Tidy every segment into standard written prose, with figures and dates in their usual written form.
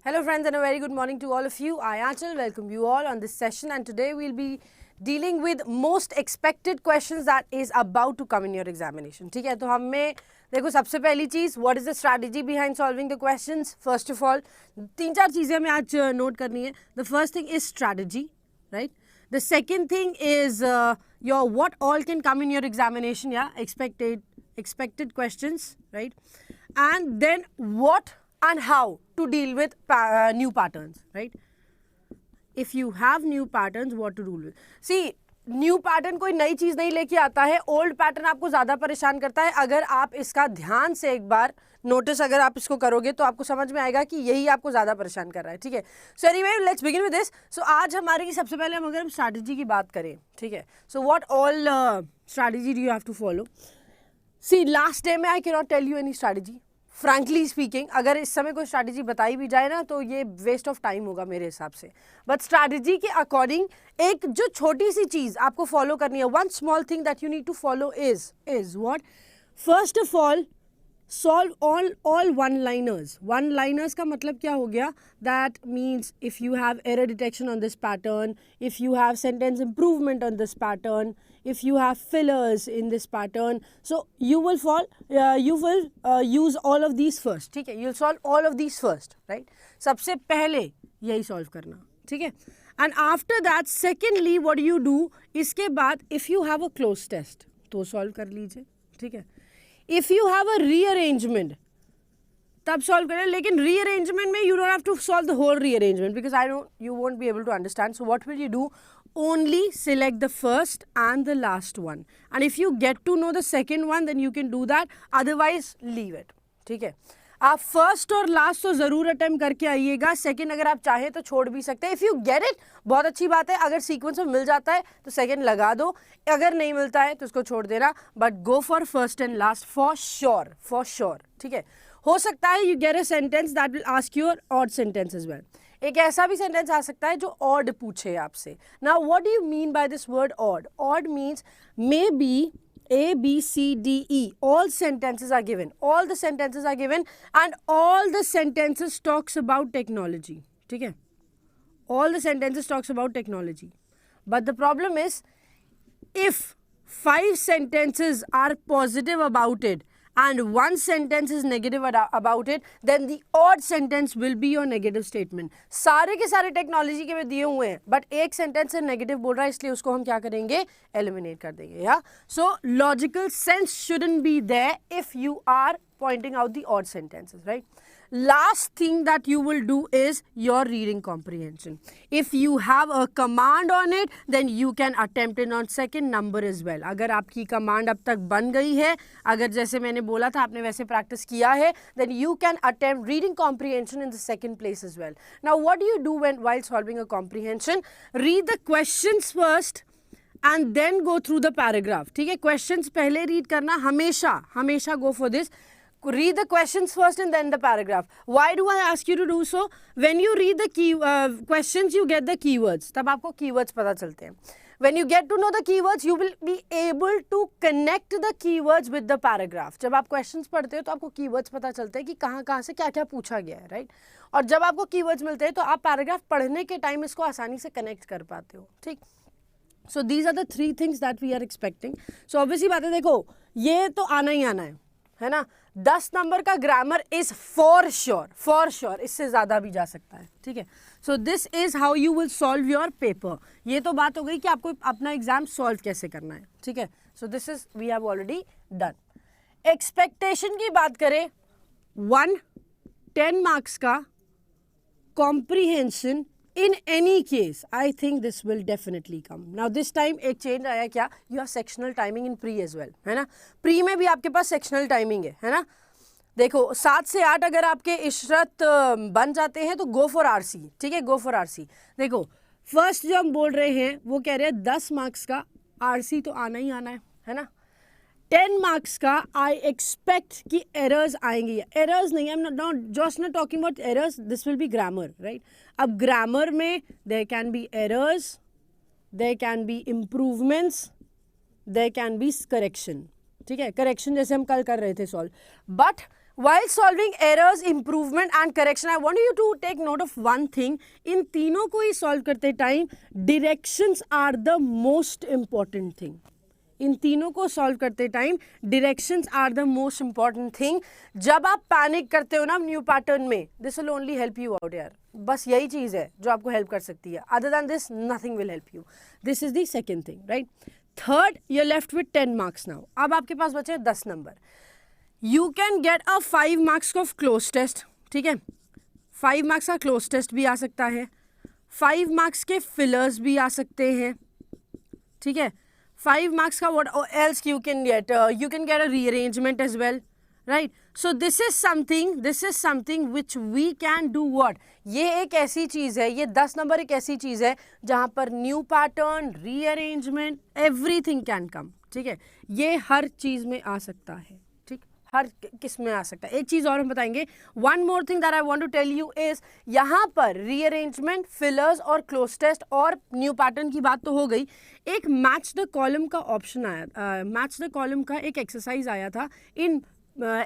Hello friends and a very good morning to all of you. I Anchal welcome you all on this session, and today we'll be dealing with most expected questions that is about to come in your examination. ठीक है, तो हमें देखो सबसे पहली चीज़, what is the strategy behind solving the questions? First of all, तीन चार चीज़ें हमें आज नोट करनी है. The first thing is strategy, right? The second thing is your what all can come in your examination, yeah, expected questions, right? And then what and how to deal with new patterns, right? If you have new patterns, what to do with? See, new pattern कोई नई चीज़ नहीं लेके आता है. Old pattern आपको ज़्यादा परेशान करता है. अगर आप इसका ध्यान से एक बार नोटिस अगर आप इसको करोगे तो आपको समझ में आएगा कि यही आपको ज़्यादा परेशान कर रहा है. ठीक है, so anyway let's begin with this. So आज हमारी सबसे पहले हम अगर स्ट्रैटेजी की बात करें, ठीक है, so what all strategy do you have to follow. See last day में I can not tell you any strategy. Frankly speaking, अगर इस समय कोई स्ट्रैटेजी बताई भी जाए ना तो ये वेस्ट ऑफ टाइम होगा मेरे हिसाब से. बट स्ट्रैटेजी के अकॉर्डिंग एक जो छोटी सी चीज़ आपको फॉलो करनी है, one small thing that you need to follow is what. First of all, solve all one liners. One liners का मतलब क्या हो गया? That means if you have error detection on this pattern, if you have sentence improvement on this pattern, if you have fillers in this pattern, so you will use all of these first. ठीक है, you'll solve all of these first, right? सबसे पहले यही solve करना, ठीक है. And after that, secondly, what do you do? इसके बाद if you have a closed test, तो solve कर लीजिए, ठीक है. If you have a rearrangement, तब solve करें. लेकिन rearrangement में you don't have to solve the whole rearrangement because you won't be able to understand. So what will you do? Only select the first and the last one, and if you get to know the second one then you can do that, otherwise leave it. ठीक है, आप first और last तो ज़रूर attempt करके आइएगा. Second अगर आप चाहें तो छोड़ भी सकते हैं. इफ़ यू गेट इट बहुत अच्छी बात है. अगर सीक्वेंस में मिल जाता है तो सेकंड लगा दो, अगर नहीं मिलता है तो उसको छोड़ देना. But go for first and last for sure. ठीक है, हो सकता है you get a sentence that will ask you odd sentence as well. एक ऐसा भी सेंटेंस आ सकता है जो ऑड पूछे आपसे. Now what do you mean by this word odd? Odd means may be A, B, C, D, E. All sentences are given. All the sentences are given and all the sentences talks about technology. ठीक है? All the sentences talks about technology. But the problem is, if 5 sentences are positive about it and 1 sentence is negative about it, then the odd sentence will be your negative statement. सारे के सारे technology के में दिए हुए हैं but एक sentence से नेगेटिव बोल रहा है, इसलिए उसको हम क्या करेंगे? एलिमिनेट कर देंगे. या so logical sense shouldn't be there if you are pointing out the odd sentences, right? Last thing that you will do is your reading comprehension. If you have a command on it, then you can attempt it on second number as well. अगर आपकी command अब तक बन गई है, अगर जैसे मैंने बोला था आपने वैसे practice किया है, then you can attempt reading comprehension in the second place as well. Now, what do you do while solving a comprehension? Read the questions first and then go through the paragraph. ठीक है, questions पहले read करना, हमेशा go for this. Read the questions first and then the paragraph. Why do I ask you to do so? When you read the questions, you get the keywords. तब आपको keywords पता चलते हैं. When you get to know the keywords, you will be able to connect the keywords with the paragraph. जब आप questions पढ़ते हो तो आपको keywords पता चलते हैं कि कहाँ से क्या पूछा गया है, right? और जब आपको keywords मिलते हैं तो आप paragraph पढ़ने के टाइम इसको आसानी से connect कर पाते हो. ठीक? So these are the 3 things that we are expecting. So obviously बात है, देखो ये तो आना ही आना है ना. 10 नंबर का ग्रामर इज फॉर श्योर, इससे ज्यादा भी जा सकता है, ठीक है। So this is how you will solve your paper. ये तो बात हो गई कि आपको अपना एग्जाम सॉल्व कैसे करना है, ठीक है। So this is we have already done. Expectation की बात करें, 10 मार्क्स का comprehension in any case, I think this will definitely come. Now this time एक change आया क्या, you have sectional timing in pre as well, है ना। pre में भी आपके पास sectional timing है ना। देखो 7 से 8 अगर आपके इशरत बन जाते हैं तो go for RC, ठीक है, go for RC। देखो फर्स्ट जो हम बोल रहे हैं वो कह रहे हैं 10 मार्क्स का RC तो आना ही आना है ना। 10 मार्क्स का आई एक्सपेक्ट कि एरर्स आएंगी, एरर्स नहीं, I am not just not talking about errors, this will be grammar, right. अब ग्रामर में there can be errors, there can be improvements, there can be correction, ठीक है। Correction जैसे हम कल कर रहे थे solve, but while solving errors, improvement and correction, I want you to take note of one thing. इन तीनों को ही सॉल्व करते time directions are the most important thing. इन तीनों को सॉल्व करते time directions are the most important thing. जब आप पैनिक करते हो ना न्यू पैटर्न में, this will only help you out यार, बस यही चीज़ है जो आपको हेल्प कर सकती है, other than this nothing will help you. This is the second thing, right. Third, you are left with 10 marks now. अब आपके पास बचे 10 नंबर। You can get a 5 marks of cloze test, ठीक है, 5 मार्क्स का क्लोज टेस्ट भी आ सकता है, 5 मार्क्स के फिलर्स भी आ सकते हैं, ठीक है। 5 marks का what else you can get a rearrangement as well, right? So this is something which we can do what? ये एक ऐसी चीज़ है, ये 10 नंबर एक ऐसी चीज़ है जहाँ पर new pattern, rearrangement, everything can come, ठीक है। ये हर चीज़ में आ सकता है, ठीक, हर किस में आ सकता है। एक चीज़ और हम बताएंगे, one more thing that I want to tell you is, यहाँ पर रीअरेंजमेंट, फिलर्स और क्लोज टेस्ट और न्यू पैटर्न की बात तो हो गई। एक मैच द कॉलम का ऑप्शन आया, मैच द कॉलम का एक एक्सरसाइज आया था in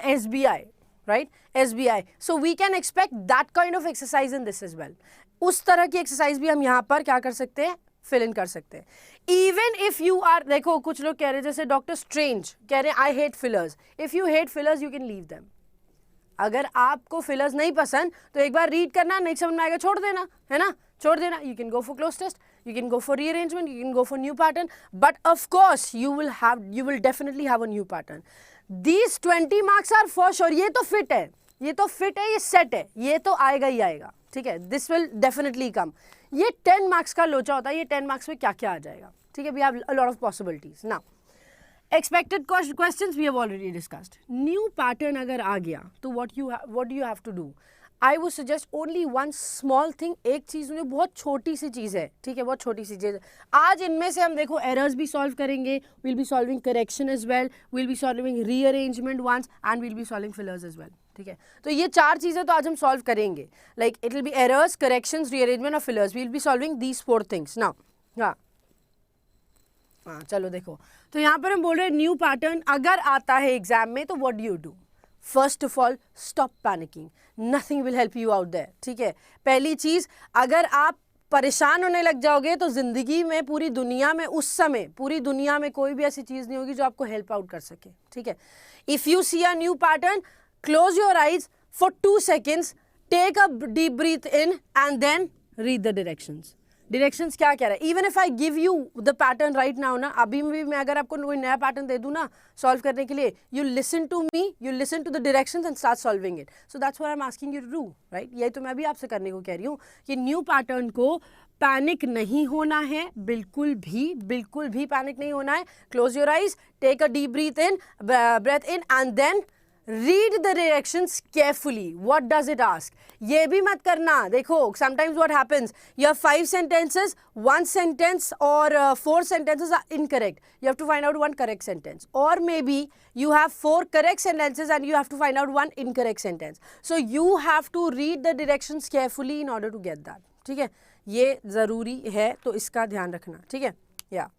SBI, right, SBI। So we can expect that kind of exercise in this as well. उस तरह की एक्सरसाइज भी हम यहाँ पर क्या कर सकते हैं, फिल इन कर सकते हैं। इवन इफ यू आर, देखो कुछ लोग कह रहे हैं जैसे डॉक्टर स्ट्रेंज कह रहे हैं I hate fillers, if you hate fillers you can leave them. अगर आपको फिलर्स नहीं पसंद तो एक बार रीड करना, नहीं समझ में आएगा छोड़ देना, है ना, छोड़ देना। You can go for cloze test, you can go for rearrangement, you can go for new pattern, but of course you will definitely have a new pattern. These 20 marks are for sure, ये तो fit है, ये तो fit है, ये set है, ये तो आएगा ही आएगा, ठीक है, this will definitely come. ये 10 marks का लोचा होता है, ये 10 marks में क्या क्या आ जाएगा, ठीक है। we have a lot of possibilities. Now expected questions we have already discussed. New pattern अगर आ गया तो what do you have to do? I would suggest only one small thing, एक चीज़ में बहुत छोटी सी चीज़ है, ठीक है, बहुत छोटी सी चीज़ है। आज इनमें से हम देखो एरर्स भी सॉल्व करेंगे, we'll be solving correction as well, we'll be solving rearrangement once and we'll be solving fillers as well, ठीक है। तो ये 4 चीज़ें तो आज हम सॉल्व करेंगे, like it will be errors, corrections, rearrangement और fillers, we'll be solving these 4 things now. हाँ चलो देखो, तो यहाँ पर हम बोल रहे हैं न्यू पैटर्न अगर आता है एग्जाम में तो what do you do? First of all stop panicking, nothing will help you out there, ठीक है। पहली चीज़, अगर आप परेशान होने लग जाओगे तो ज़िंदगी में, पूरी दुनिया में, उस समय पूरी दुनिया में कोई भी ऐसी चीज़ नहीं होगी जो आपको हेल्प आउट कर सके, ठीक है। If you see a new pattern, close your eyes for 2 seconds, take a deep breath in and then read the directions. Directions क्या कह रहा है, even if I give you the pattern right now ना, अभी भी मैं अगर आपको कोई नया पैटर्न दे दूँ ना सॉल्व करने के लिए, you listen to me, you listen to the directions and start solving it. So that's what I am asking you to do, right. यही तो मैं भी आपसे करने को कह रही हूँ कि न्यू पैटर्न को पैनिक नहीं होना है, बिल्कुल भी पैनिक नहीं होना है। Close your eyes, take a deep breath in and then read the directions carefully. What does it ask? ये भी मत करना, देखो sometimes what happens, you have 5 sentences, 1 sentence or 4 sentences are incorrect. You have to find out 1 correct sentence, or maybe you have 4 correct sentences and you have to find out 1 incorrect sentence. So you have to read the directions carefully in order to get that, ठीक है। ये ज़रूरी है, तो इसका ध्यान रखना, ठीक है, या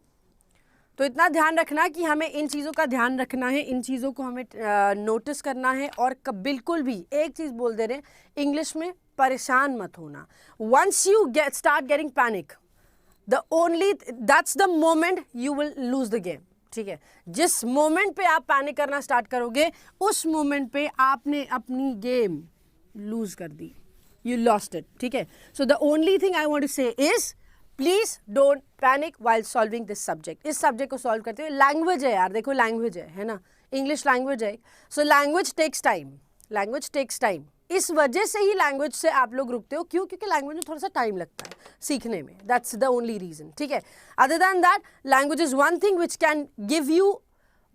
तो इतना ध्यान रखना कि हमें इन चीज़ों का ध्यान रखना है, इन चीज़ों को हमें नोटिस करना है। और बिल्कुल भी एक चीज़ बोल दे रहे हैं, इंग्लिश में परेशान मत होना। Once you start getting panic, that's the moment you will lose the game, ठीक है, जिस मोमेंट पे आप पैनिक करना स्टार्ट करोगे उस मोमेंट पे आपने अपनी गेम लूज कर दी, यू लॉस्ट इट, ठीक है. So the only thing I want to say is please don't panic while solving this subject. इस सब्जेक्ट को सॉल्व करते हुए, लैंग्वेज है यार, देखो लैंग्वेज है ना, इंग्लिश लैंग्वेज है. So language takes time, language takes time. इस वजह से ही लैंग्वेज से आप लोग रुकते हो. क्यों? क्योंकि लैंग्वेज में थोड़ा सा टाइम लगता है सीखने में. दैट्स द ओनली रीजन, ठीक है. Other then that, language is one thing which can give you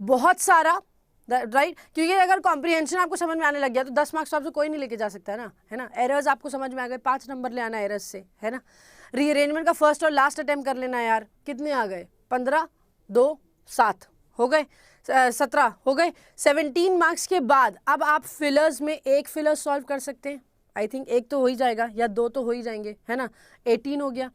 बहुत सारा, राइट. क्योंकि अगर कॉम्प्रिहेंशन आपको समझ में आने लग गया तो 10 मार्क्स आपसे कोई नहीं लेके जा सकता है ना. एरर्स आपको समझ में आ गए, 5 नंबर ले आना एरर्स से, है ना. रीअरेंजमेंट का फर्स्ट और लास्ट अटेम्प्ट कर लेना यार. कितने आ गए? 15, 2, 7 हो गए, 17 हो गए. 17 मार्क्स के बाद अब आप फिलर्स में एक फिलर सॉल्व कर सकते हैं. आई थिंक एक तो हो ही जाएगा या 2 तो हो ही जाएंगे, है ना. 18 हो गया.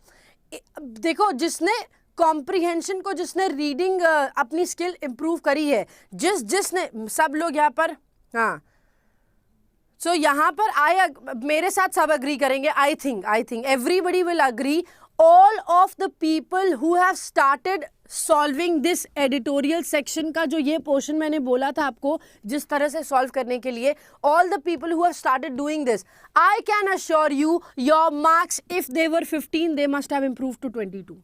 देखो, जिसने कॉम्प्रिहेंशन को, जिसने रीडिंग अपनी स्किल इंप्रूव करी है, जिसने, सब लोग यहाँ पर, हाँ. सो यहाँ पर मेरे साथ सब अग्री करेंगे. I think everybody will agree. All of the people who have started solving this editorial section का जो ये पोर्शन मैंने बोला था आपको जिस तरह से सॉल्व करने के लिए, all the people who have started doing this, I can assure you your marks if they were 15 they must have improve to 22.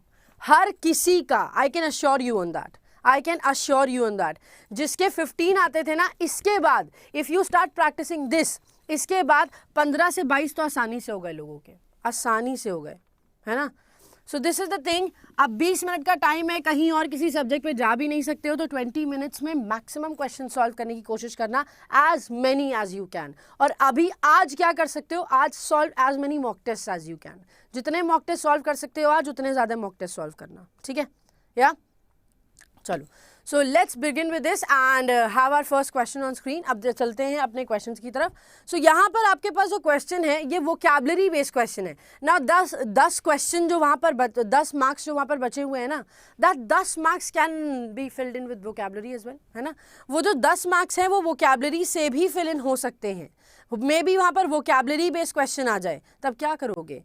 हर किसी का, I can assure you on that, I can assure you on that. जिसके 15 आते थे ना, इसके बाद if you start practising this, इसके बाद 15 से 22 तो आसानी से हो गए लोगों के, आसानी से हो गए, है ना. सो दिस इज द थिंग. अब 20 मिनट का टाइम है, कहीं और किसी सब्जेक्ट पे जा भी नहीं सकते हो, तो 20 मिनट्स में मैक्सिमम क्वेश्चन सॉल्व करने की कोशिश करना, as many as you can. और अभी आज क्या कर सकते हो, आज solve as many mock test as you can. जितने मॉक टेस्ट सॉल्व कर सकते हो आज, उतने ज़्यादा मॉक टेस्ट सॉल्व करना, ठीक है. या चलो, so let's begin with this and have our first question on screen. अब चलते हैं अपने क्वेश्चंस की तरफ. सो यहाँ पर आपके पास जो क्वेश्चन है ये वोकैबुलरी बेस्ड क्वेश्चन है ना. 10 क्वेश्चन जो वहाँ पर 10 मार्क्स जो वहाँ पर बचे हुए हैं ना, that 10 marks can be filled in with vocabulary as well, है ना. वो जो 10 मार्क्स हैं वो वोकैबुलरी से भी फिल इन हो सकते हैं. मे बी वहाँ पर वोकैबुलरी बेस्ड क्वेश्चन आ जाए, तब क्या करोगे?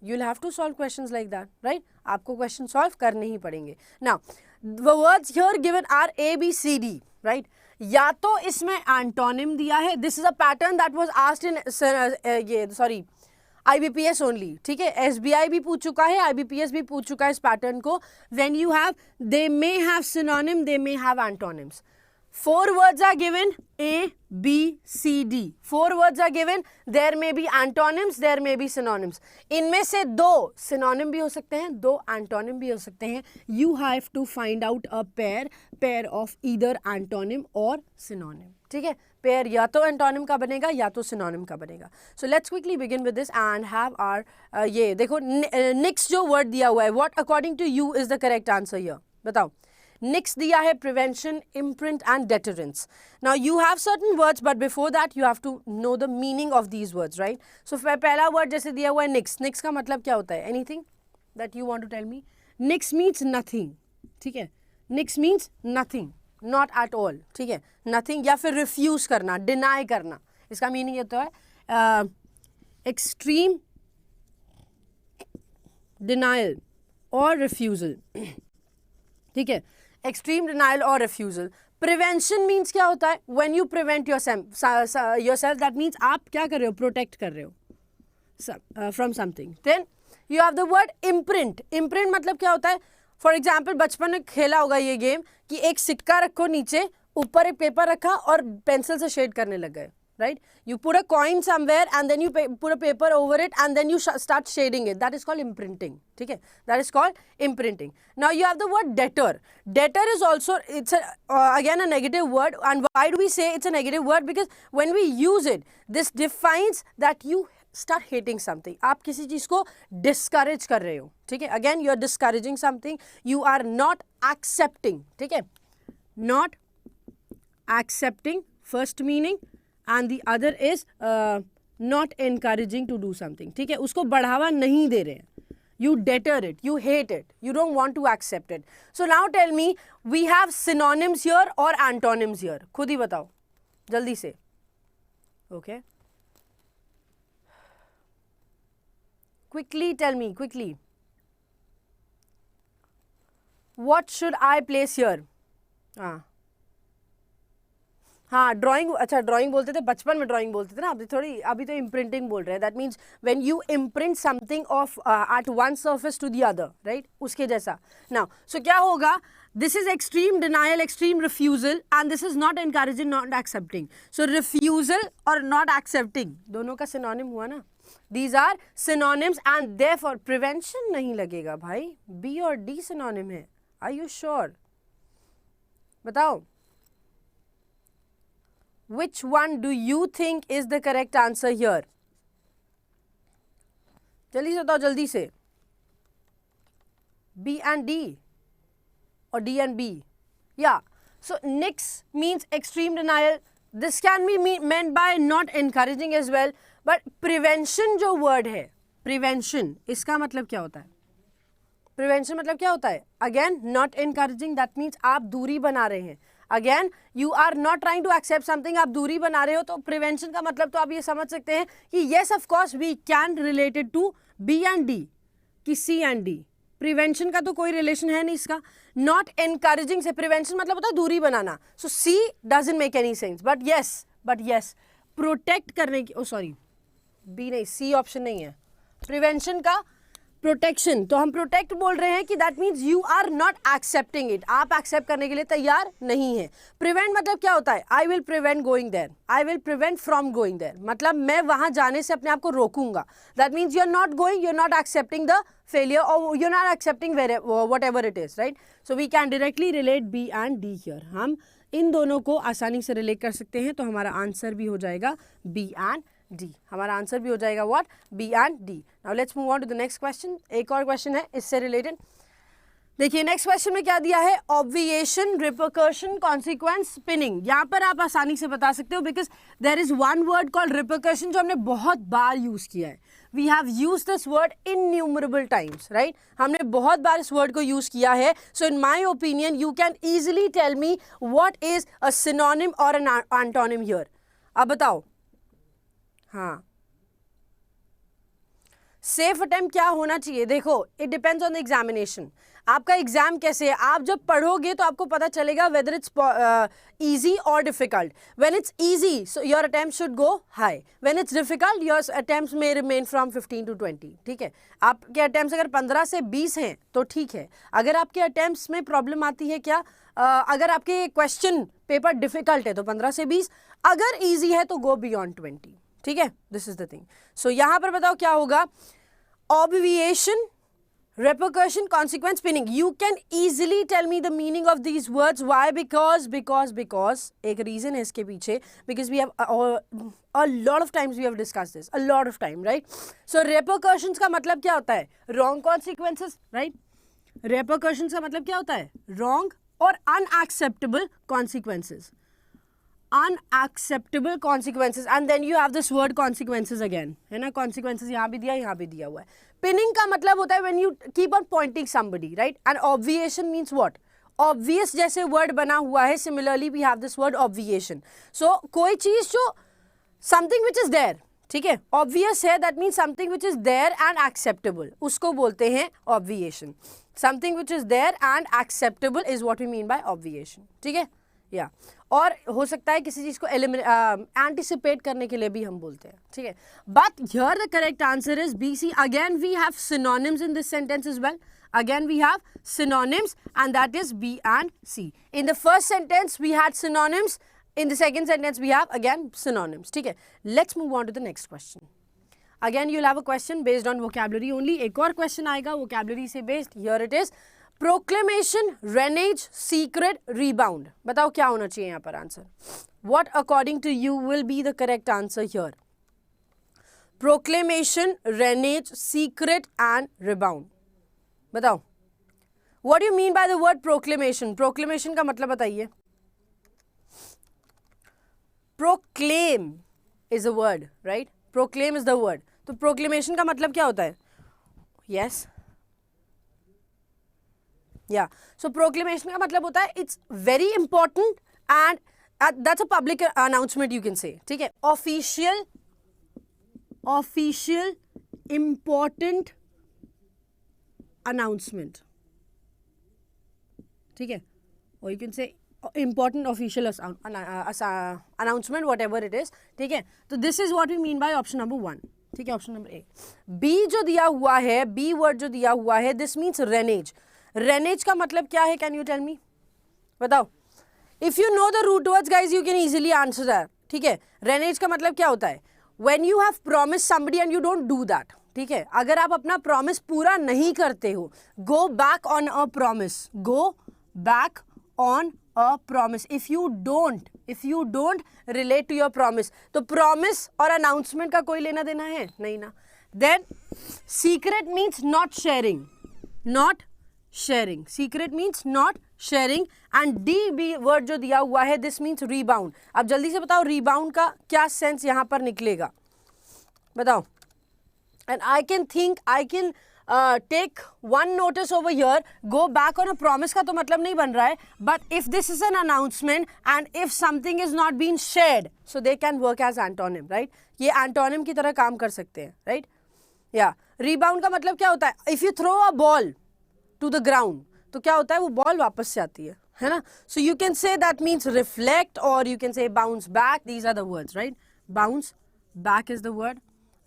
You will have to solve questions like that, right. आपको क्वेश्चन सॉल्व करने ही पड़ेंगे. Now the words here given are A, B, C, D, right? या तो इसमें एंटोनिम दिया है. This is a pattern that was asked in IBPS only, ठीक है. SBI भी पूछ चुका है, IBPS भी पूछ चुका है इस पैटर्न को. When you have, they may have synonym, they may have antonyms. 4 words are given, A, B, C, D. 4 words are given, there may be antonyms, there may be synonyms. इनमें से 2 synonym भी हो सकते हैं, 2 antonym भी हो सकते हैं. You have to find out a pair of either antonym or synonym. ठीक है, पेयर या तो एंटोनिम का बनेगा या तो सिनोनिम का बनेगा. So let's quickly begin with this and have our ये देखो नेक्स्ट जो वर्ड दिया हुआ है, what according to you is the correct answer here, बताओ. Next दिया है prevention, imprint and deterrence. Now you have certain words but before that you have to know the meaning of these words, right? So पहला word जैसे दिया हुआ है next. Next का मतलब क्या होता है? Anything that you want to tell me? Next means nothing, ठीक है. Next means nothing, not at all, ठीक है. Nothing या फिर refuse करना, deny करना. इसका meaning ये तो है extreme denial or refusal, ठीक है. एक्सट्रीम डिनाइल और रिफ्यूजल. प्रिवेंशन मीन्स क्या होता है? When you prevent yourself, that means आप क्या कर रहे हो? प्रोटेक्ट कर रहे हो from something. Then you have the word imprint. Imprint मतलब क्या होता है? फॉर एग्जाम्पल बचपन में खेला होगा ये गेम कि एक सिक्का रखो नीचे, ऊपर एक पेपर रखा और पेंसिल से शेड करने लग गए, right? You put a coin somewhere and then you put a paper over it and then you start shading it. That is called imprinting. ठीक है? That is called imprinting. Now you have the word debtor. Debtor is also, it's again a negative word. And why do we say it's a negative word? Because when we use it, this defines that you start hating something. आप किसी चीज को discourage कर रहे हो, ठीक है? Again, you are discouraging something. You are not accepting, ठीक है? Not accepting, first meaning. And the other is not encouraging to do something, ठीक है. उसको बढ़ावा नहीं दे रहे हैं. You deter it, you hate it, you don't want to accept it. So now tell me, we have synonyms here or antonyms here? खुद ही बताओ जल्दी से. Okay, quickly tell me, quickly. what should I place here? हाँ drawing, अच्छा drawing बोलते थे बचपन में, ड्राइंग बोलते थे ना, अभी तो इम्प्रिंटिंग बोल रहे हैं. That means when you imprint something off at one surface to the other, right, उसके जैसा. नाउ सो क्या होगा, this is extreme denial, extreme refusal, and this is not encouraging, not accepting. So refusal और not accepting दोनों का synonym हुआ ना. These are synonyms and therefore prevention नहीं लगेगा भाई. बी और डी सिनोनिम है. Are you sure? बताओ. Which one do you think is the correct answer here? जल्दी से बताओ, जल्दी से. B and D or D and B? Yeah. So nix means extreme denial. This can be meant by not encouraging as well. But prevention जो word है, prevention, इसका मतलब क्या होता है? Prevention मतलब क्या होता है? Again, not encouraging. That means आप दूरी बना रहे हैं. Again you are not trying to accept something, आप दूरी बना रहे हो. तो प्रिवेंशन का मतलब तो आप ये समझ सकते हैं कि yes of course we can related to B and D, कि सी एंड डी. प्रिवेंशन का तो कोई रिलेशन है नहीं इसका. नॉट एनकरेजिंग से प्रिवेंशन मतलब होता है दूरी बनाना. So see doesn't make any sense. But yes protect करने की, सॉरी बी नहीं, सी ऑप्शन नहीं है. प्रिवेंशन का प्रोटेक्शन, तो हम प्रोटेक्ट बोल रहे हैं कि that means you are not accepting it, आप एक्सेप्ट करने के लिए तैयार नहीं है. प्रिवेंट मतलब क्या होता है? I will prevent going there, I will prevent from going there, मतलब मैं वहां जाने से अपने आप को रोकूंगा. That means you are not going, you are not accepting the failure और you are not accepting whatever it is, right. So we can directly relate B and D here. हम इन दोनों को आसानी से रिलेट कर सकते हैं. तो हमारा आंसर भी हो जाएगा बी एंड डी. हमारा आंसर भी हो जाएगा what? B and D. Now let's move on to the next question. एक और क्वेश्चन है इससे रिलेटेड. देखिए नेक्स्ट क्वेश्चन में क्या दिया है, ऑब्विएशन, रिपरकशन, कॉन्सिक्वेंस, स्पिनिंग. यहाँ पर आप आसानी से बता सकते हो because there is one word called repercussion जो हमने बहुत बार यूज किया है. We have use this word innumerable times, right. हमने बहुत बार इस वर्ड को यूज किया है. So in my opinion you can easily tell me what is a synonym और एन एंटोनिम हियर. अब बताओ. हाँ, सेफ अटेम्प्ट क्या होना चाहिए? देखो it depends on the examination. आपका एग्जाम कैसे है, आप जब पढ़ोगे तो आपको पता चलेगा वेदर इट्स इजी और difficult. When it's easy so your attempt should go high. When it's difficult your attempts may remain from 15 to 20. ठीक है, आपके अटेम्प्ट्स अगर 15 से 20 हैं तो ठीक है. अगर आपके अटेम्प्ट्स में प्रॉब्लम आती है क्या, अगर आपके क्वेश्चन पेपर डिफिकल्ट है तो 15 से 20, अगर ईजी है तो गो बियॉन्ड 20. ठीक है, दिस इज द थिंग. सो यहां पर बताओ क्या होगा. ऑब्विएशन, repercussion, consequence, spinning. You can easily tell me the meaning of these words. Why? Because एक reason है इसके पीछे. Because we have a lot of times we have discussed this. A lot of time, right? So repercussions का मतलब क्या होता है? Wrong consequences, right? Repercussions का मतलब क्या होता है? Wrong और unacceptable consequences. Unacceptable consequences, and then you have this word consequences again, है ना. consequences यहाँ भी दिया हुआ है. pinning का मतलब होता है when you keep on pointing somebody, right? and obviation means what? obvious जैसे word बना हुआ है. similarly we have this word obviation. so कोई चीज जो something which is there, ठीक है, obvious है, that means something which is there and acceptable, उसको बोलते हैं obviation. something which is there and acceptable is what we mean by obviation. ठीक है, या और हो सकता है किसी चीज को एंटिसिपेट करने के लिए भी हम बोलते हैं. ठीक है, but here the correct answer is B, C. Again we have synonyms in this sentence as well. Again we have synonyms and that is B and C. In the first sentence we had synonyms, in the second sentence we have again synonyms. ठीक है, let's move on to the next question. Again you will have a question based on vocabulary only. एक और question आएगा vocabulary से based. Here it is. Proclamation, renege, secret, rebound. बताओ क्या होना चाहिए यहाँ पर answer. What according to you will be the correct answer here. Proclamation, renege, secret and rebound. बताओ what you mean by the word proclamation. Proclamation का मतलब बताइए. Proclaim is a word, right. Proclaim is the word. तो proclamation का मतलब क्या होता है? यस, या सो प्रोक्लेमेशन का मतलब होता है it's very important and that's a public announcement you can say. ठीक है, ऑफिशियल इंपॉर्टेंट अनाउंसमेंट. ठीक है, or you can say important official announcement, whatever it is, ठीक है. तो this is what we mean by option number 1, ठीक है, option number A. B जो दिया हुआ है, B word जो दिया हुआ है, this means renage. Renage का मतलब क्या है, can you tell me? बताओ. If you know the root words guys, you can easily answer that, ठीक है. Renage का मतलब क्या होता है? When you have promised somebody and you don't do that, ठीक है. अगर आप अपना promise पूरा नहीं करते हो, go back on a promise, go back on a promise. If you don't relate to your promise, तो promise और announcement का कोई लेना देना है नहीं ना. Then secret means not sharing, not sharing. Secret means not sharing. And D word जो दिया हुआ है, this means rebound. अब जल्दी से बताओ rebound का क्या sense यहाँ पर निकलेगा, बताओ. And I can take one notice over here, go back on a promise का तो मतलब नहीं बन रहा है, but if this is an announcement and if something is not being shared, so they can work as antonym, right? ये antonym की तरह काम कर सकते हैं, right? Yeah. Rebound का मतलब क्या होता है? If you throw a ball to the ground, तो क्या होता है? वो ball वापस से आती है ना? So you can say that means reflect, or you can say bounce back. These are the words, right? Bounce back is the word.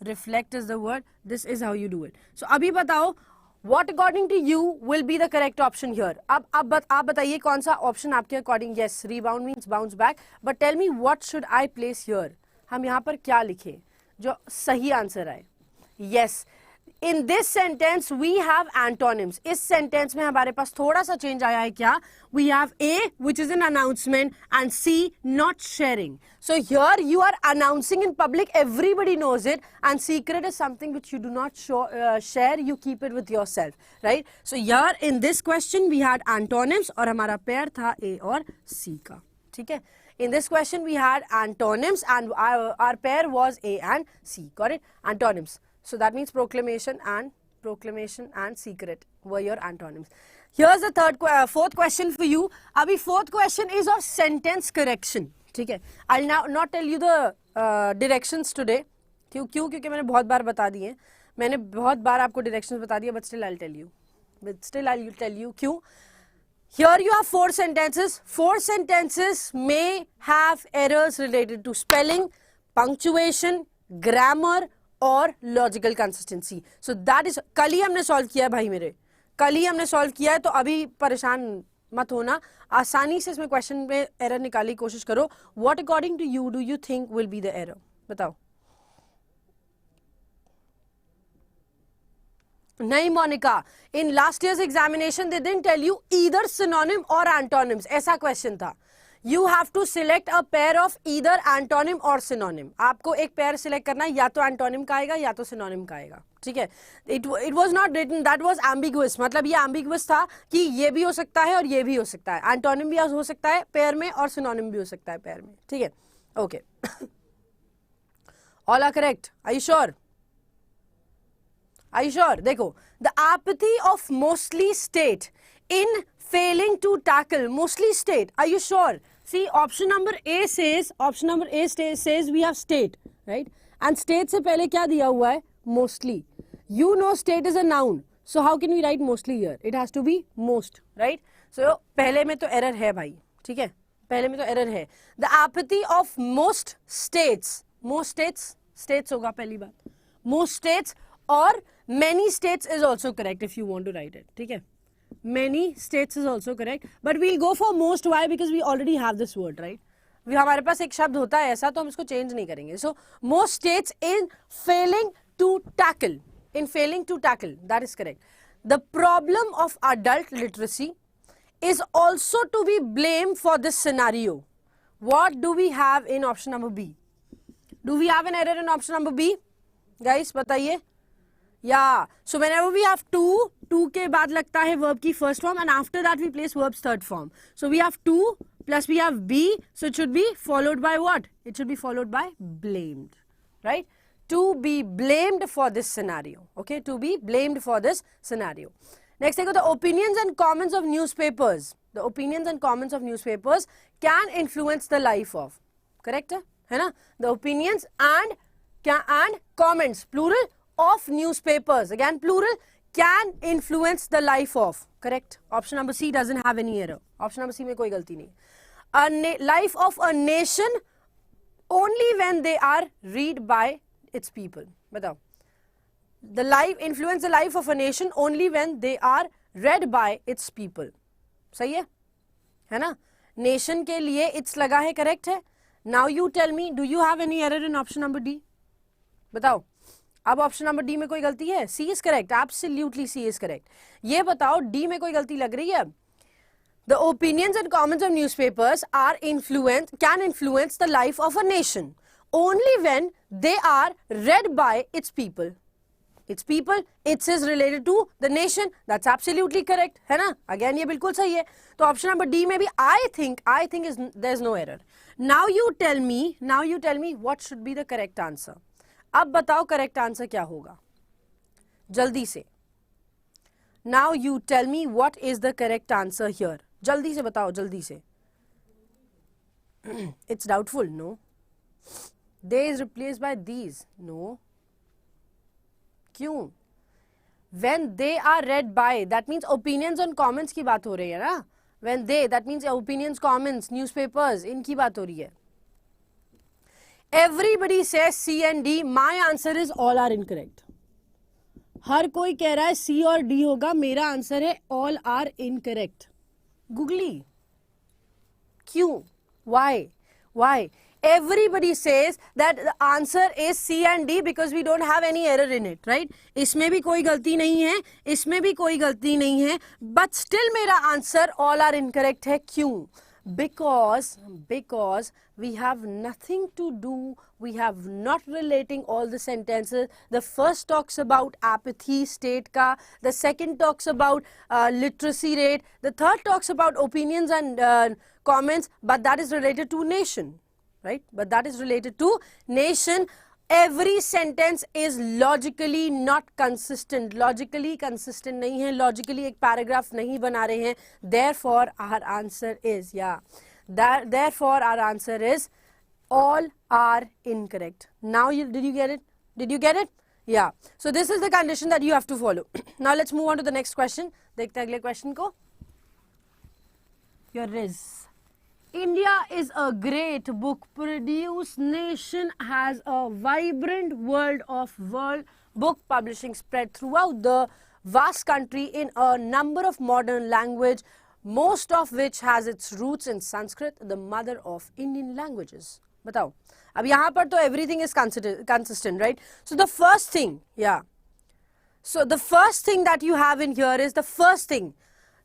Reflect is the word. This is how you do it. So अभी बताओ, what according to you will be the correct option here? अब आप बताइए कौन सा option आपके according? Yes, rebound means bounce back. But tell me what should I place here? हम यहाँ पर क्या लिखें जो सही आंसर आए? Yes. In this sentence we have antonyms. इस sentence में हमारे पास थोड़ा सा change आया है क्या? We have A, which is an announcement, and C, not sharing. So here you are announcing in public, everybody knows it, and secret is something which you do not share, you keep it with yourself, right? So here in this question we had antonyms, और हमारा pair था A और C का, ठीक है? In this question we had antonyms and our pair was A and C, got it? Antonyms. So that means proclamation and secret were your antonyms. Here's the fourth question for you. Abhi fourth question is of sentence correction. ठीक है? I'll now not tell you the directions today. क्यों? क्योंकि मैंने बहुत बार बता दिए. मैंने बहुत बार आपको directions बता दिए, but still I'll tell you. क्यों? Here you have 4 sentences. 4 sentences may have errors related to spelling, punctuation, grammar और logical consistency. So that is, कल ही हमने सॉल्व किया है भाई मेरे, कल ही हमने सॉल्व किया है, तो अभी परेशान मत होना, आसानी से इसमें क्वेश्चन में एरर निकालने की कोशिश करो. What according to you do you think will be the error, बताओ. नहीं Monika, in last years examination they didn't tell you either synonym और एंटोनिम्स, ऐसा क्वेश्चन था. You have to select a pair of either antonym or synonym. आपको एक pair select करना है, या तो एंटोनिम का आएगा या तो सिनोनिम का आएगा, ठीक है. It was not written, that was ambiguous. मतलब ये ambiguous था कि ये भी हो सकता है और ये भी हो सकता है, एंटोनिम भी हो सकता है पेयर में और सिनोनिम भी हो सकता है पेयर में, ठीक है. Okay, all are correct. Are you sure? Are you sure? देखो, the apathy of mostly state in failing to tackle mostly state. Are you sure? See, option number A says we have state, right? And state से पहले क्या दिया हुआ है? Mostly. You know state is a noun. So how can we write mostly here? It has to be most, right? So पहले में तो error है भाई, ठीक है? पहले में तो error है. The apathy of most states होगा पहली बात. Most states और many states is also correct if you want to write it, ठीक है? Many states is also correct, but we'll go for most. Why? Because we already have this word, right? हमारे पास एक शब्द होता है ऐसा, तो हम इसको change नहीं करेंगे. So most states in failing to tackle, that is correct. The problem of adult literacy is also to be blamed for this scenario. What do we have in option number B? Do we have an error in option number B? Guys, बताइए. Yeah. So whenever we have two के बाद लगता है verb की first form, and after that we place verb's third form. So we have to plus we have be, so it should be followed by what? It should be followed by blamed, right? To be blamed for this scenario. Okay, to be blamed for this scenario. Next, take the opinions and comments of newspapers. The opinions and comments of newspapers can influence the life of. Correct? है ना? The opinions and comments, plural, of newspapers, again plural, can influence the life of, correct? Option number C doesn't have any error. Option number C में कोई गलती नहीं. Life of a nation only when they are read by its people. बताओ. The life influence the life of a nation only when they are read by its people. सही है ना? Nation के लिए it's लगा है, correct है? Now you tell me, do you have any error in option number D? बताओ. अब ऑप्शन नंबर डी में कोई गलती है? C is correct, absolutely C is correct. ये बताओ डी में कोई गलती लग रही है? The opinions and comments of newspapers are can influence the life of a nation only when they are read by its people. Its people, it is related to the nation. That's absolutely correct, है ना? Again ये बिल्कुल सही है. तो option number D में भी I think is there is no error. Now you tell me what should be the correct answer. अब बताओ करेक्ट आंसर क्या होगा जल्दी से. Now you tell me what is the correct answer here. जल्दी से बताओ, जल्दी से. It's doubtful, no. They is replaced by these, no. क्यों? When they are read by, that means opinions and comments की बात हो रही है ना. When they, that means opinions, comments, newspapers, इनकी बात हो रही है. Everybody says C and D. My answer is all are incorrect. हर कोई कह रहा है C और D होगा, मेरा आंसर है all are incorrect. Googly. क्यों? Why? Everybody says that the answer is C and D because we don't have any error in it, right? इसमें भी कोई गलती नहीं है, इसमें भी कोई गलती नहीं है, but still मेरा आंसर all are incorrect है. क्यों? Because we have nothing to do, we have not relating all the sentences. The first talks about apathy state ka, the second talks about literacy rate, the third talks about opinions and comments, but that is related to nation, right? But that is related to nation. Every sentence is logically not consistent. Logically consistent नहीं है, logically एक paragraph नहीं बना रहे हैं. Therefore our answer is, therefore our answer is all are incorrect. Now did you get it? Yeah. So this is the condition that you have to follow. Now let's move on to the next question. देखते हैं अगले question को. Here is. India is a great book produce nation, has a vibrant world of book publishing spread throughout the vast country in a number of modern language, most of which has its roots in Sanskrit, the mother of Indian languages. बताओ. अब यहाँ पर तो everything is consistent, right? So the first thing, So the first thing that you have in here is the first thing.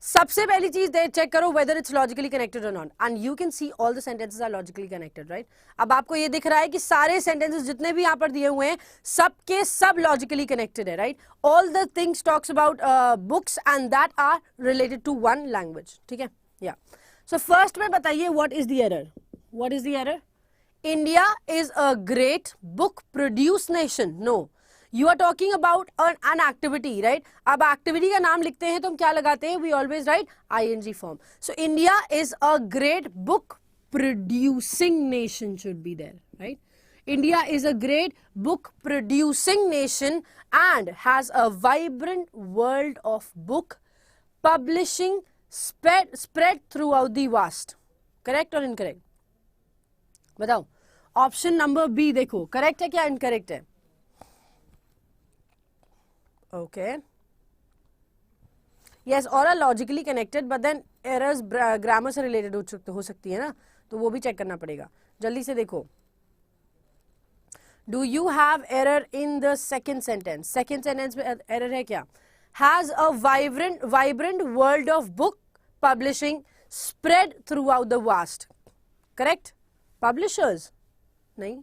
सबसे पहली चीज check करो whether it's logically connected or not, and you can see all the sentences are logically connected, right? अब आपको ये दिख रहा है कि सारे sentences जितने भी यहाँ पर दिए हुए हैं सबके सब logically connected है, right? All the things talks about books and that are related to one language, ठीक है? Yeah. So first में बताइए what is the error? What is the error? India is a great book produce nation. No. You are talking about an activity, right? अब activity का नाम लिखते हैं तो हम क्या लगाते हैं? We always write ing form. So India is a great book producing nation should be there, right? India is a great book producing nation and has a vibrant world of book publishing spread throughout the vast. Correct or incorrect? बताओ. Option number B देखो, correct है क्या incorrect है? Okay. Yes, all are logically connected, but then errors grammar से related हो सकती है ना, तो वो भी check करना पड़ेगा. जल्दी से देखो. Do you have error in the second sentence? Second sentence में error है क्या? Has a vibrant world of book publishing spread throughout the vast. Correct? Publishers? नहीं.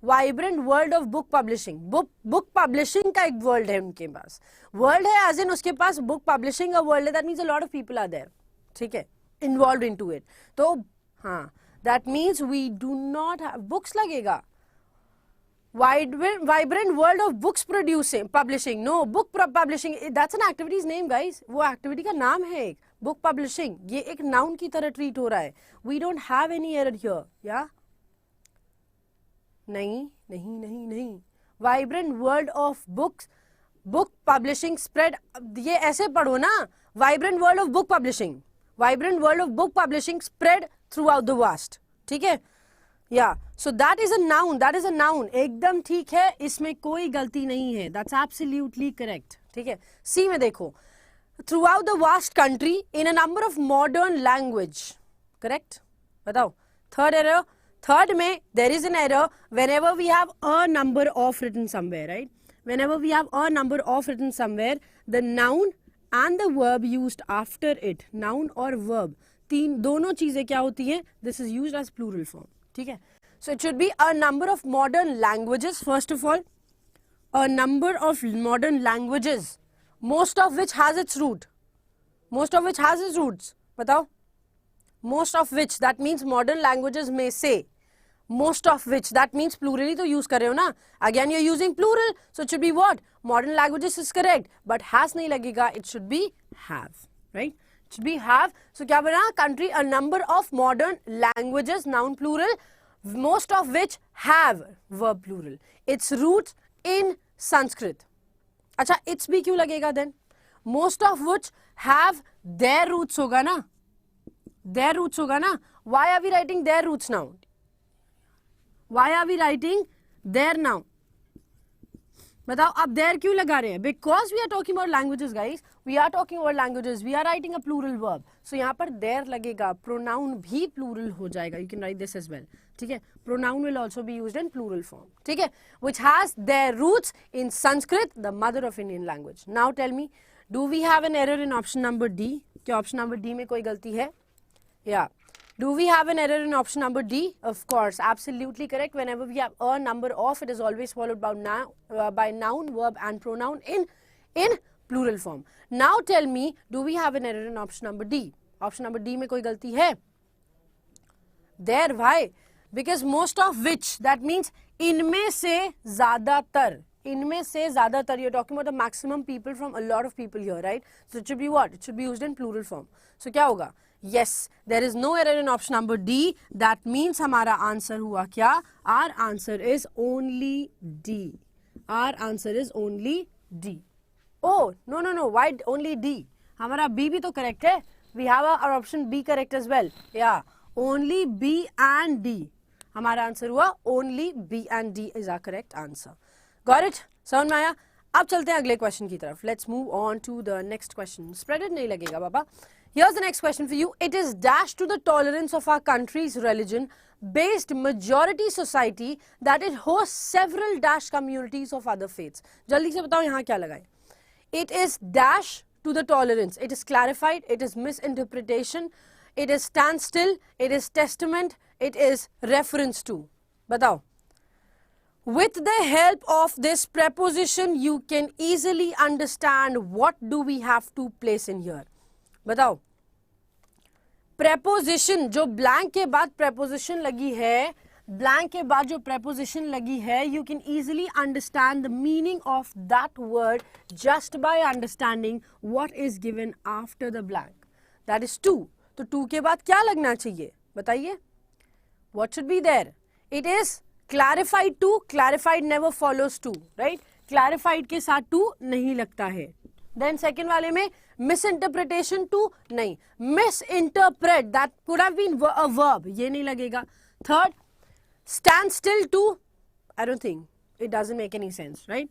Vibrant world of book publishing. Book publishing का एक world है उनके पास. World है as in उसके पास बुक पब्लिशिंग का वर्ल्ड है. That means a lot of people are there, ठीक है, इन्वॉल्व इनटू इट. तो हाँ, that means we do not have books लगेगा. Vibrant world of books producing publishing. No, book publishing that's an activities name guys. वो activity का नाम है एक बुक पब्लिशिंग. ये एक नाउन की तरह ट्रीट हो रहा है. We don't have any error here. या नहीं. Vibrant world of books book publishing spread, ये ऐसे पढ़ो ना, vibrant world of book publishing, vibrant world of book publishing spread throughout the vast, ठीक है, या so that is a noun, that is a noun, एकदम ठीक है, इसमें कोई गलती नहीं है, दैट्स एब्सोल्युटली करेक्ट, ठीक है। सी में देखो, throughout the vast country in a number of modern language, correct, बताओ। थर्ड एरर, थर्ड में there is an error whenever we have a number of written somewhere, right, whenever we have a number of written somewhere, the noun and the verb used after it, noun और verb, तीन दोनों चीजें क्या होती हैं, this is used as plural form, ठीक है। So it should be a number of modern languages, first of all, a number of modern languages, most of which has its root, most of which has its roots, बताओ, most of which, that means modern languages में से, most of which, that means plural ही तो use कर रहे हो ना, again you're using plural, so it should be what, modern languages is correct, but has नहीं लगेगा, it should be have, right, it should be have, so क्या बना, country a number of modern languages, noun plural, most of which have, verb plural, its roots in Sanskrit. अच्छा, its भी क्यों लगेगा then, most of which have their roots होगा ना, their roots होगा ना, why are we writing their roots now, why are we writing there now, बताओ, अब there क्यों लगा रहे हैं, because we are talking about languages guys, we are talking about languages, we are writing a plural verb, so यहाँ पर there लगेगा, pronoun भी plural हो जाएगा, you can write this as well, ठीक है, pronoun will also be used in plural form, ठीक है, which has their roots in Sanskrit, the mother of Indian language. Now tell me, do we have an error in option number D, क्या option number D में कोई गलती है, yeah. Do we have an error in option number D? Of course, absolutely correct. Whenever we have a number of, it is always followed by noun, verb and pronoun in plural form. Now tell me, do we have an error in option number D? Option number D में कोई गलती है? There, why? Because most of which, that means इनमें से ज़्यादातर, इनमें से ज़्यादातर, you're talking about the maximum people from a lot of people here, right? So it should be what? It should be used in plural form. So क्या होगा? Yes, there is no error in option number D. That means हमारा answer हुआ क्या? Our answer is only D. Our answer is only D. Oh, no. Why only D? हमारा B भी तो correct है. We have our option B correct as well. Yeah, only B and D. हमारा answer हुआ only B and D is our correct answer. Got it? समझ में आया? अब चलते हैं अगले क्वेश्चन की तरफ. Let's move on to the next question. Spread it नहीं लगेगा बाबा. Here's the next question for you. It is dashed to the tolerance of our country's religion-based majority society that it hosts several dash communities of other faiths. जल्दी से बताओ यहाँ क्या लगाए. It is dash to the tolerance. It is clarified. It is misinterpretation. It is standstill. It is testament. It is reference to. बताओ. With the help of this preposition, you can easily understand what do we have to place in here. बताओ. preposition जो blank के बाद preposition लगी है, blank के बाद जो preposition लगी है, you can easily understand the meaning of that word just by understanding what is given after the blank. That is to. तो to के बाद क्या लगना चाहिए? बताइए. What should be there? It is clarified to. Clarified never follows to, right? Clarified के साथ to नहीं लगता है. Then second वाले में misinterpretation to नहीं, misinterpret that could have been a verb, ये नहीं लगेगा. Third, stand still to, I don't think, it doesn't make any sense, right?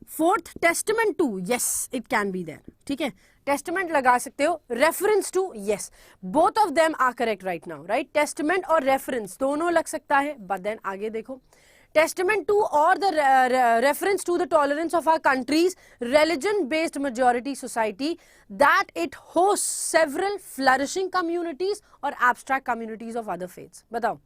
Fourth, testament to, yes, it can be there, ठीक है. Testament लगा सकते हो. Reference to, yes, both of them are correct right now, right? Testament और reference दोनों लग सकता है, but then आगे देखो. Testament to or the reference to the tolerance of our country's religion-based majority society that it hosts several flourishing communities or abstract communities of other faiths. बताओ.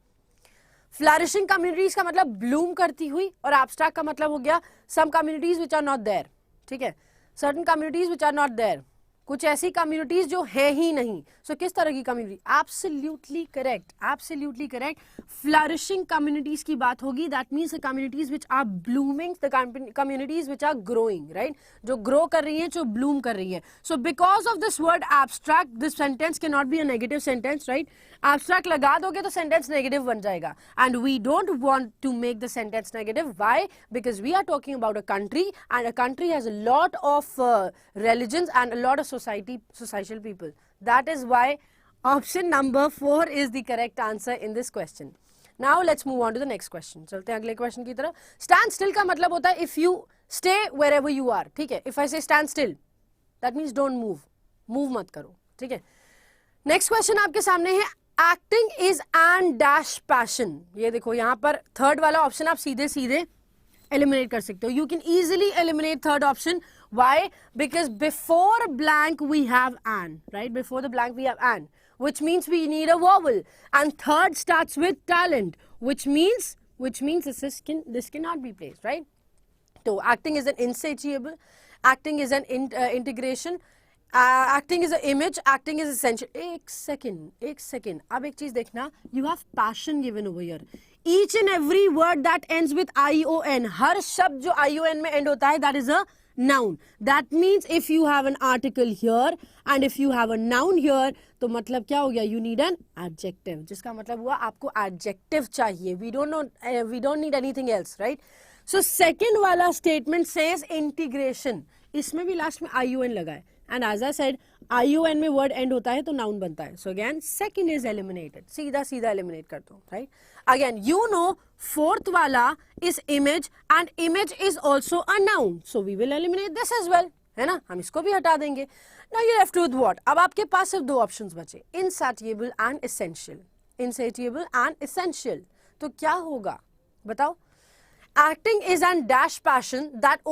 Flourishing communities का मतलब bloom करती हुई और abstract का मतलब हो गया some communities which are not there. ठीक है. Certain communities which are not there. कुछ ऐसी कम्युनिटीज जो है ही नहीं. सो किस तरह की community? Absolutely correct, absolutely correct. Flourishing communities की बात होगी. That means the communities which are blooming, the communities which are growing, right, जो ग्रो कर रही हैं, जो ब्लूम कर रही है. So because of this word abstract, this sentence can not be a negative sentence, right. Abstract लगा दोगे तो सेंटेंस नेगेटिव बन जाएगा, and we don't want to make the sentence negative. Why? Because we are talking about a country, and a country has a lot of religions and a lot of social people. That is why option number 4 is the correct answer in this question. Now let's move on to the next question. चलते हैं अगले question की तरफ. Stand still का मतलब होता है if you stay wherever you are. ठीक है. If I say stand still, that means don't move. Move मत करो. ठीक है. Next question आपके सामने है acting is an dash passion. ये देखो यहाँ पर थर्ड वाला ऑप्शन आप सीधे सीधे eliminate कर सकते हो. You can easily eliminate third option. Why? Because before blank we have an, right? Before the blank we have an, which means we need a vowel. And third starts with talent, which means this cannot be placed, right? So acting is an insatiable, acting is an integration, acting is an image, acting is essential. एक second. अब एक चीज देखना. You have passion given over here. Each and every word that ends with ION, हर शब्द जो ION में end होता है, that is a noun. That means if you have an article here and if you have a noun here, तो मतलब क्या हो गया? You need an adjective. जिसका मतलब हुआ आपको adjective चाहिए. We don't need anything else, right? So second वाला statement says integration. इसमें भी लास्ट में ION लगा है. And as I said, ION में word end होता है तो noun बनता है. So again, second is eliminated. सीधा eliminate कर दो, right? Again, you know, fourth वाला is image and image is also a noun. So we will eliminate this as well. है ना? हम इसको भी हटा देंगे. Now you're left with what? अब आपके पास सिर्फ दो options बचे. Insatiable and essential. Insatiable and essential. तो क्या होगा? बताओ. Acting is an dash passion that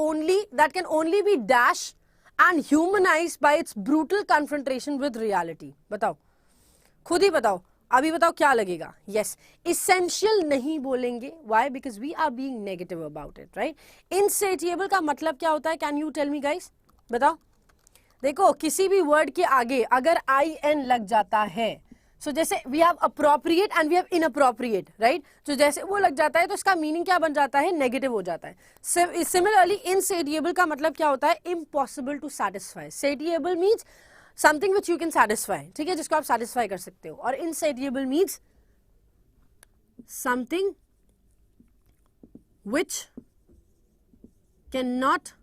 can only be dash and humanized by its brutal confrontation with reality. बताओ, खुद ही बताओ, अभी बताओ क्या लगेगा? Yes, essential नहीं बोलेंगे. Why? Because we are being negative about it, right? Insatiable का मतलब क्या होता है? Can you tell me guys? बताओ. देखो, किसी भी word के आगे अगर in लग जाता है, so जैसे we have appropriate and we have inappropriate, right? तो जैसे वो लग जाता है तो इसका मीनिंग क्या बन जाता है? नेगेटिव हो जाता है. Similarly, insatiable का मतलब क्या होता है? Impossible to satisfy. Satiable means something which you can satisfy. ठीक है, जिसको आप satisfy कर सकते हो. और insatiable means something which cannot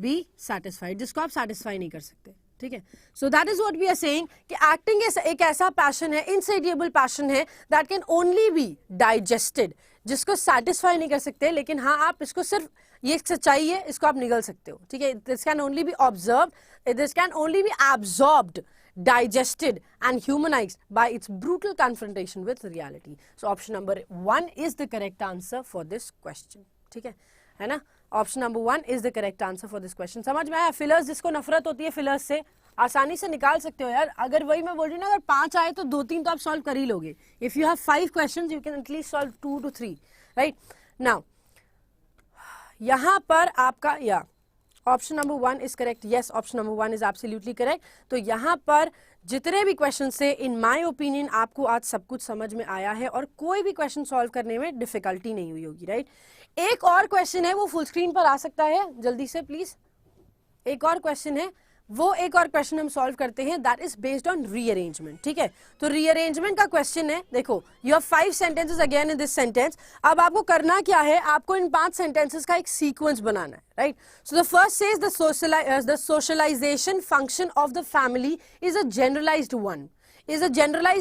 be satisfied, जिसको आप satisfy नहीं कर सकते. ठीक है. So that is what we are saying कि एक्टिंग एक ऐसा पैशन है, इनसेटिएबल पैशन है, that can only be digested, जिसको सेटिस्फाई नहीं कर सकते, लेकिन हाँ आप इसको सिर्फ ये सच्चाई है, इसको आप निगल सकते हो. ठीक है. This can only be observe, this can only be absorbed, digested and humanized by its brutal confrontation with reality. So option number 1 is the correct answer for this question. ठीक है ना? Option number 1 is the correct answer for this question. समझ में आया? Fillers, जिसको नफरत होती है फिलर्स से, आसानी से निकाल सकते हो यार. अगर वही मैं बोल रही हूँ ना, अगर 5 आए तो 2-3 तो आप सॉल्व कर ही लोगे. If you have 5 questions you can at least solve 2 to 3, right? Now यहाँ पर आपका या option number 1 is correct. Yes, option number 1 is absolutely correct. तो यहाँ पर जितने भी क्वेश्चन से, इन माय ओपिनियन आपको आज सब कुछ समझ में आया है और कोई भी क्वेश्चन सॉल्व करने में डिफिकल्टी नहीं हुई होगी, राइट? एक और क्वेश्चन है, वो फुल स्क्रीन पर आ सकता है जल्दी से प्लीज. एक और क्वेश्चन है, वो एक और क्वेश्चन हम सॉल्व करते हैं, that is based on rearrangement. ठीक है. तो रीअरेंजमेंट का क्वेश्चन है. देखो, you have 5 sentences again in this sentence. अब आपको करना क्या है? आपको इन 5 सेंटेंसेस का एक सीक्वेंस बनाना है, right? So the first says the socialization function of the family is a generalized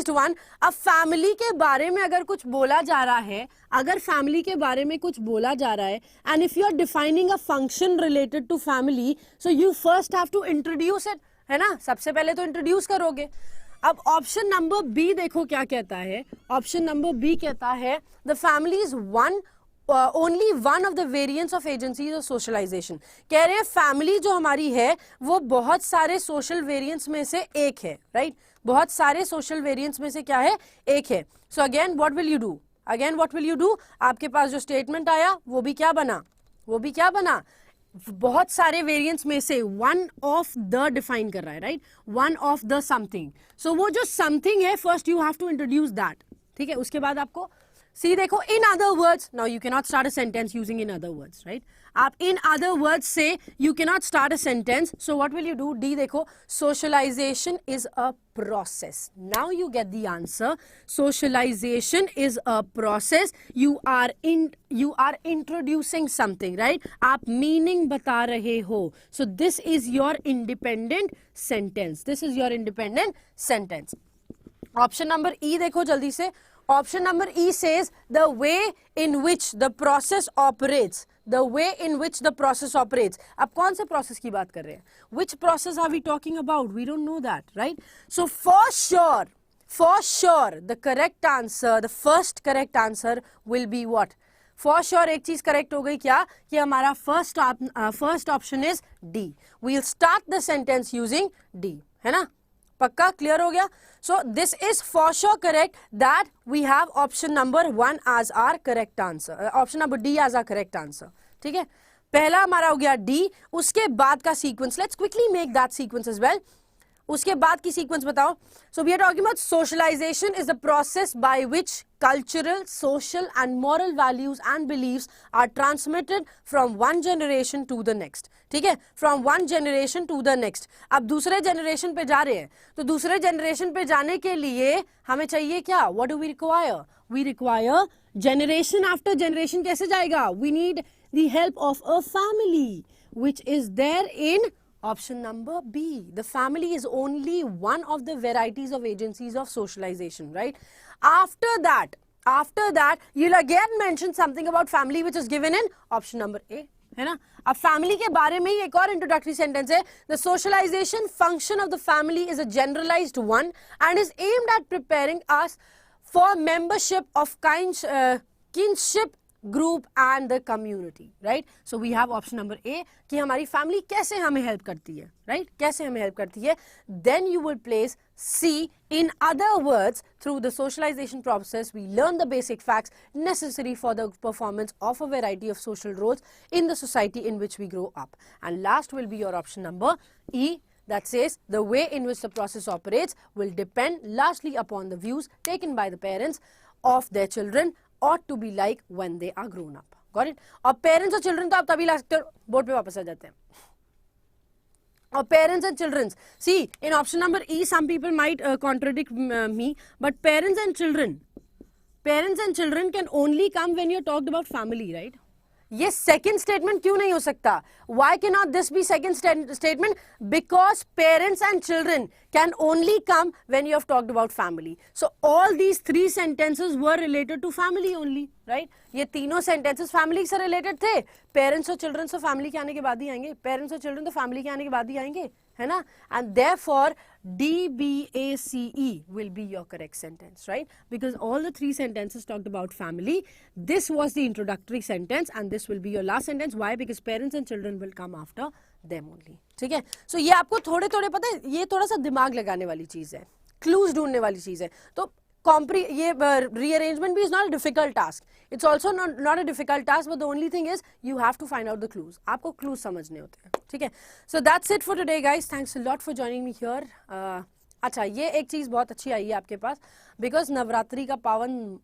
one. अब फैमिली के बारे में अगर कुछ बोला जा रहा है, अगर फैमिली के बारे में कुछ बोला जा रहा है, and if you are defining a function related to family, so you first have to introduce it, है ना? सबसे पहले तो इंट्रोड्यूस करोगे. अब ऑप्शन नंबर बी देखो क्या कहता है. ऑप्शन नंबर बी कहता है the family is only one of the variants of agencies of socialization. कह रहे हैं फैमिली जो हमारी है वो बहुत सारे सोशल वेरिएंट्स में से एक है, राइट? बहुत सारे सोशल वेरिएंट्स में से क्या है? एक है. So again what will you do? आपके पास जो स्टेटमेंट आया वो भी क्या बना? बहुत सारे वेरिएंट्स में से वन ऑफ द डिफाइन कर रहा है, right, one of the something. So वो जो समथिंग है first you have to introduce that. ठीक है, उसके बाद आपको सी देखो in other words. Now you can not start a sentence using in other words, right. आप इन अदर वर्ड्स से you can not start a sentence. So what will you do? डी देखो, socialization is a process. Now you get the answer. Socialization is a process. You are introducing something, right? आप meaning बता रहे हो. So this is your independent sentence. This is your independent sentence. Option number E देखो जल्दी से. Option number E says the way in which the process operates. The way in which the process operates. अब कौन से process की बात कर रहे हैं? Which process are we talking about? We don't know that, right? So for sure, the correct answer, the first correct answer will be what? For sure एक चीज correct हो गई क्या? कि हमारा first option is D. We'll start the sentence using D. है ना? पक्का क्लियर हो गया? So this is for sure correct that we have option number 1 as our correct answer. Option number D as our correct answer. ठीक है, पहला हमारा हो गया D. उसके बाद का sequence, let's quickly make that sequence as well. उसके बाद की सीक्वेंस बताओ. So we are talking about socialization is the process by which cultural, social and moral values and beliefs are transmitted from one generation to the next. ठीक है, from one generation to the next. अब दूसरे generation पे जा रहे हैं, तो दूसरे जनरेशन पे जाने के लिए हमें चाहिए क्या? What do we require? We require generation after generation. कैसे जाएगा? We need the help of a family, which is there in option number B. The family is only one of the varieties of agencies of socialization, right? After that, you'll again mention something about family which is given in option number A. है ना? अब family के बारे में ही एक और introductory sentence है. The socialization function of the family is a generalized one and is aimed at preparing us for membership of kinship group and the community, right? So we have option number A कि हमारी family कैसे हमें help करती है, right? कैसे हमें help करती है. Then you will place C. In other words, through the socialization process, we learn the basic facts necessary for the performance of a variety of social roles in the society in which we grow up. And last will be your option number E. That says the way in which the process operates will depend largely upon the views taken by the parents of their children ought to be like when they are grown up. Got it? और parents और children तो आप तभी ला सकते हो. Board पे वापस आ जाते हैं. और parents and children, see in option number E some people might contradict me, but parents and children can only come when you're talked about family, right? ये second statement क्यों नहीं हो सकता? Why cannot this be second statement? Because parents and children can only come when you have talked about family. So all these three sentences were related to family only, right? ये तीनों sentences family से related थे. Parents और children तो family के आने के बाद ही आएंगे. Parents और children तो family के आने के बाद ही आएंगे, है ना? And therefore DBACE will be your correct sentence, right? Because all the three sentences talked about family. This was the introductory sentence and this will be your last sentence. Why? Because parents and children will come after them only. ठीक है? So ये आपको थोड़े थोड़े पता है, ये थोड़ा सा दिमाग लगाने वाली चीज है, clues ढूंढने वाली चीज है. तो ये rearrangement भी is not a difficult task. It's also not a difficult task, but the only thing is you have to find out the clues. आपको clues समझने होते हैं, ठीक है? So that's it for today, guys. Thanks a lot for joining me here. अच्छा, ये एक चीज़ बहुत अच्छी आई है आपके पास, because नवरात्रि का पावन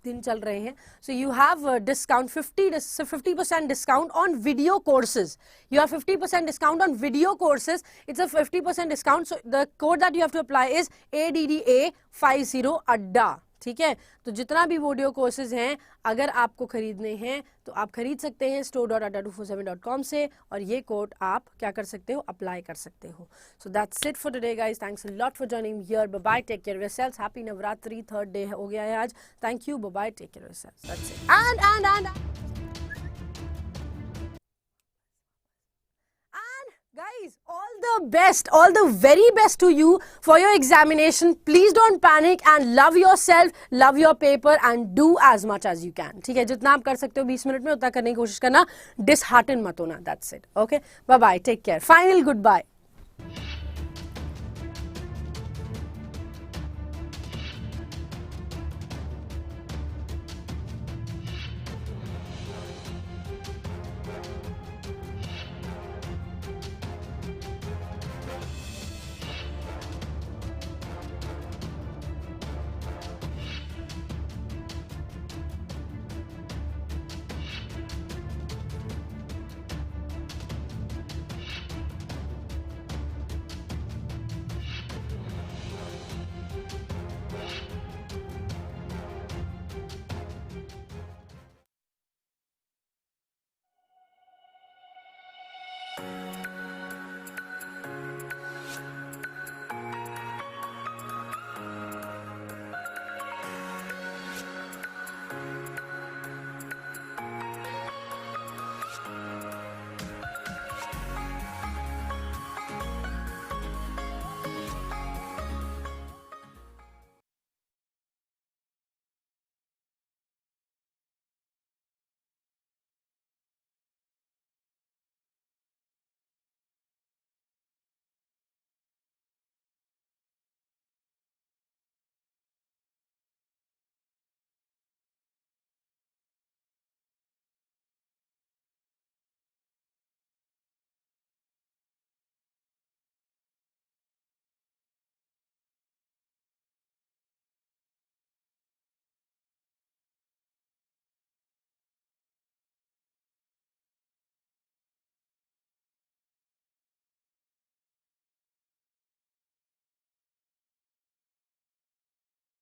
दिन चल रहे हैं. So you have discount 50% discount on video courses. You have 50% discount on video courses. It's a 50% discount. So the code that you have to apply is ADDA50 Adda. ठीक है? तो जितना भी वीडियो कोर्सेज हैं अगर आपको खरीदने हैं तो आप खरीद सकते हैं store.adda247.com से, और ये कोड आप क्या कर सकते हो? अप्लाई कर सकते हो. So that's it for today, guys. Thanks a lot for joining me here. Bye bye. Take care of yourselves. Happy Navratri. Third day हो गया है आज. Thank you. Bye bye. Take care of yourselves. That's it. And guys, all the best, all the very best to you for your examination. Please don't panic and love yourself, love your paper and do as much as you can. ठीक है, जितना आप कर सकते हो 20 minute में उतना करने की कोशिश करना. Disheartened मत होना. That's it. Okay. Bye bye. Take care. Final goodbye.